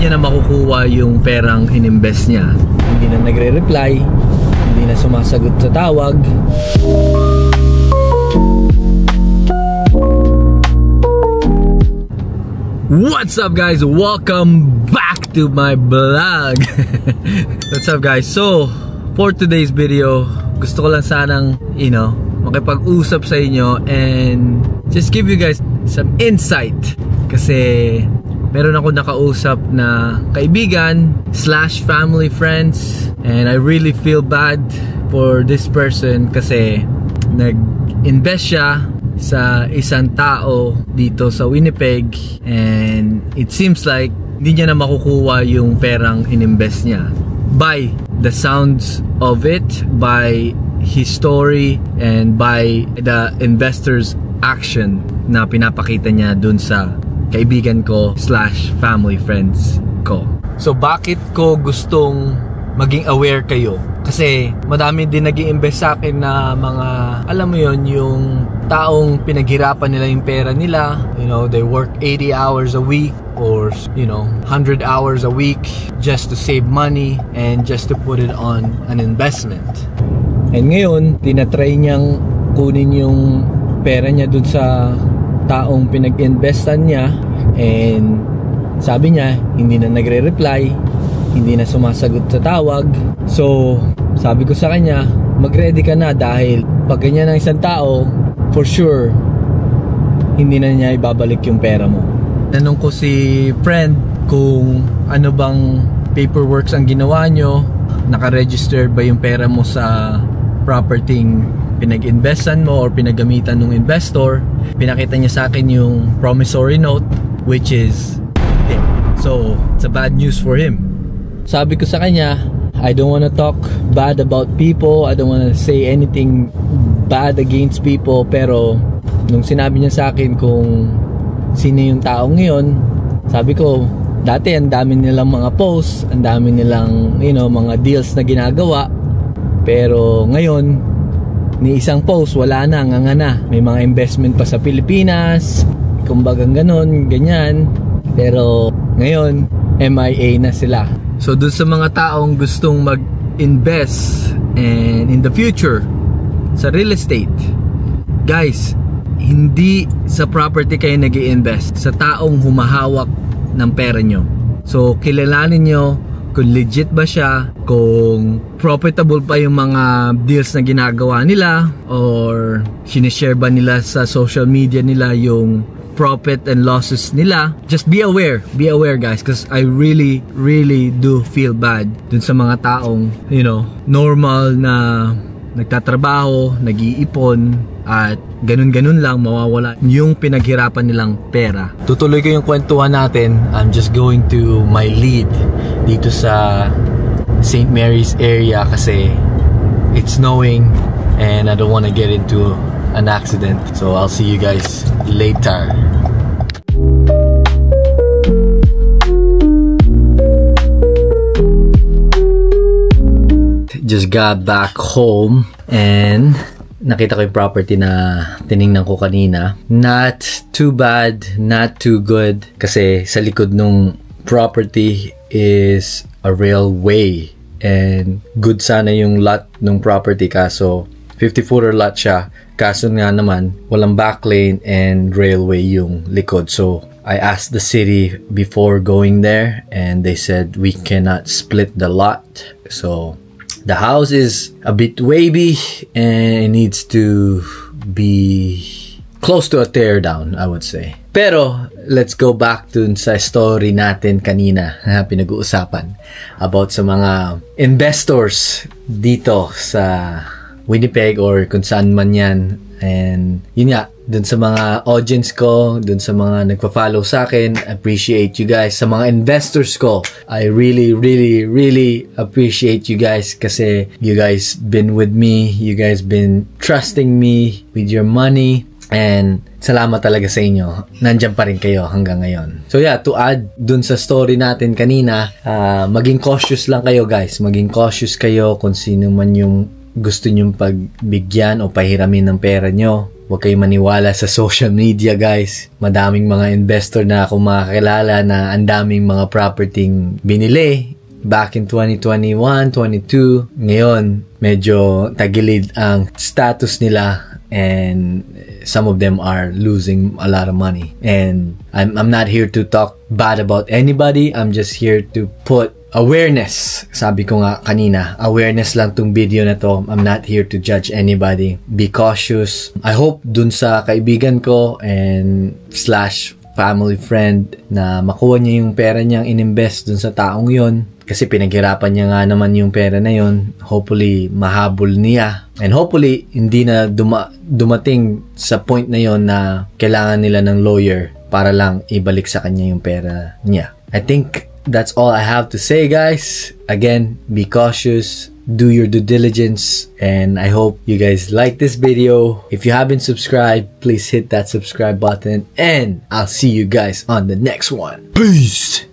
hindi niya na makukuha yung perang ininvest niya. Hindi na nagre-reply, hindi na sumasagot sa tawag. What's up guys? Welcome back to my vlog. What's up guys? So, for today's video, gusto ko lang sanang, makipag-usap sa inyo and just give you guys some insight. Kasi meron ako nakausap na kaibigan / family friends, and I really feel bad for this person kasi nag-invest siya sa isang tao dito sa Winnipeg, and it seems like hindi niya na makukuha yung perang ininvest niya. By the sounds of it, by his story, and by the investor's action na pinapakita niya dun sa kaibigan ko / family friends ko. So bakit ko gustong maging aware kayo? Kasi madami din nag-i-invest sa akin na mga, alam mo yon, yung taong pinaghirapan nila yung pera nila. They work 80 hours a week or 100 hours a week just to save money and just to put it on an investment. And ngayon, tinatry niyang kunin yung pera niya dun sa taong pinag-investan niya, and sabi niya hindi na nagre-reply, hindi na sumasagot sa tawag. So sabi ko sa kanya, mag-ready ka na, dahil pag ganyan ng isang tao, for sure hindi na niya ibabalik yung pera mo. Tanong ko si friend kung ano bang paperworks ang ginawa nyo, naka-registered ba yung pera mo sa property pinag-investan mo or pinagamitan ng investor. Pinakita niya sa akin yung promissory note, which is him. So it's a bad news for him. Sabi ko sa kanya, I don't want to talk bad about people, I don't want to say anything bad against people, pero nung sinabi niya sa akin kung sino yung taong ngayon, sabi ko, dati ang dami nilang mga posts, ang dami nilang mga deals na ginagawa, pero ngayon ni isang post, wala na, nga na. May mga investment pa sa Pilipinas, kumbaga ganyan. Pero ngayon, MIA na sila. So dun sa mga taong gustong mag-invest and in the future sa real estate, guys, hindi sa property kayo nag-i-invest, sa taong humahawak ng pera nyo. So kilalanin nyo kung legit ba siya, kung profitable pa yung mga deals na ginagawa nila, or sinishare ba nila sa social media nila yung profit and losses nila. Just be aware guys, because I really do feel bad dun sa mga taong normal na nagtatrabaho, nag-iipon, at ganun-ganun lang mawawala yung pinaghirapan nilang pera. Tutuloy ko yung kwentuhan natin. I'm just going to my lead dito sa St. Mary's area kasi it's snowing and I don't want to get into an accident. So I'll see you guys later. Just got back home and nakita ko yung property na tiningnan ko kanina. Not too bad, not too good, kasi sa likod nung property is a railway, and good sana yung lot nung property, kaso 50-footer lot siya, kaso nga naman walang backlane and railway yung likod. So I asked the city before going there and they said we cannot split the lot. So the house is a bit wavy and it needs to be close to a tear down, I would say. Pero let's go back to sa story natin kanina na pinag-uusapan about sa mga investors dito sa Winnipeg or kung saan man yan. And yun nga, dun sa mga audience ko, dun sa mga nagpa-follow sa akin, appreciate you guys. Sa mga investors ko, I really appreciate you guys kasi you guys been with me, you guys been trusting me with your money, and salamat talaga sa inyo. Nandiyan pa rin kayo hanggang ngayon. So yeah, to add dun sa story natin kanina, maging cautious lang kayo guys. Maging cautious kayo kung sino man yung gusto nyong pagbigyan o pahiramin ng pera nyo. Huwag kayong maniwala sa social media, guys. Madaming mga investor na akong makakilala na ang daming mga property binili back in 2021, 22. Ngayon, medyo tagilid ang status nila and some of them are losing a lot of money. And I'm not here to talk bad about anybody. I'm just here to put awareness. Sabi ko nga kanina, awareness lang tong video na to. I'm not here to judge anybody. Be cautious. I hope dun sa kaibigan ko and / family friend na makuha niya yung pera niyang ininvest dun sa taong yon. Kasi pinaghirapan niya nga naman yung pera na yon. Hopefully, mahabol niya. And hopefully, hindi na dumating sa point na yon na kailangan nila ng lawyer para lang ibalik sa kanya yung pera niya. I think that's all I have to say, guys. Again, be cautious, do your due diligence, and I hope you guys like this video. If you haven't subscribed, please hit that subscribe button, and I'll see you guys on the next one. Peace!